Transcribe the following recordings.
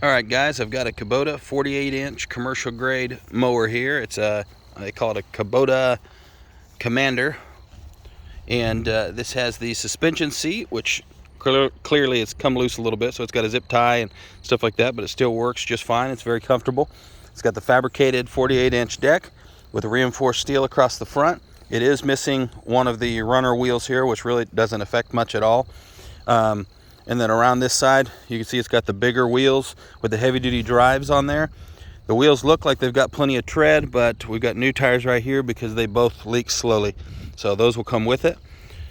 Alright guys, I've got a Kubota 48-inch commercial grade mower here. It's they call it a Kubota Kamander. And this has the suspension seat, which clearly it's come loose a little bit, so it's got a zip tie and stuff like that, but it still works just fine. It's very comfortable. It's got the fabricated 48-inch deck with reinforced steel across the front. It is missing one of the runner wheels here, which really doesn't affect much at all. And then around this side, you can see it's got the bigger wheels with the heavy-duty drives on there. The wheels look like they've got plenty of tread, but we've got new tires right here because they both leak slowly. So those will come with it.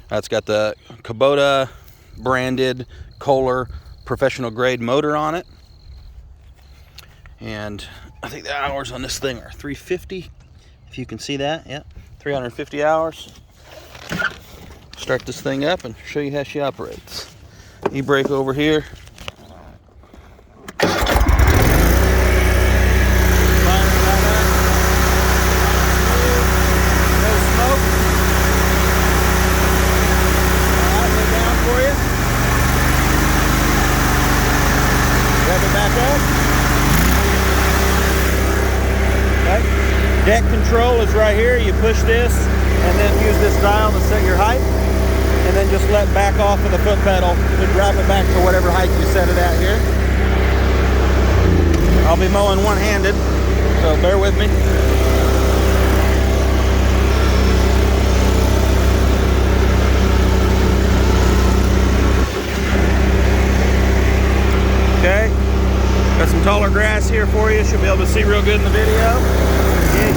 It's got the Kubota branded Kohler professional grade motor on it. And I think the hours on this thing are 350, if you can see that. Yeah, 350 hours. Start this thing up and show you how she operates. E-brake over here. Deck control is right here. You push this and then use this dial to set your height, and then just let back off of the foot pedal to drop it back to whatever height you set it at here. I'll be mowing one-handed, so bear with me. Okay, got some taller grass here for you. Should be able to see real good in the video. It's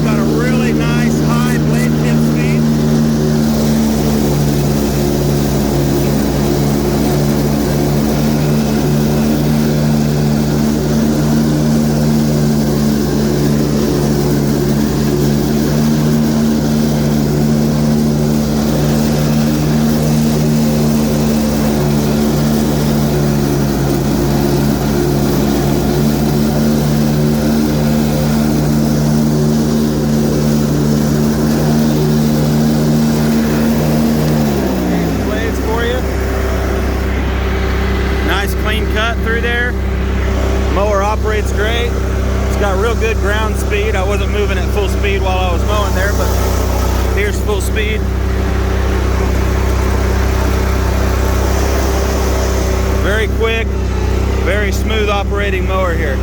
got a really nice high blade tip speed. Clean cut through there. Mower operates great. It's got real good ground speed. I wasn't moving at full speed while I was mowing there, but here's full speed. Very quick, very smooth operating mower here.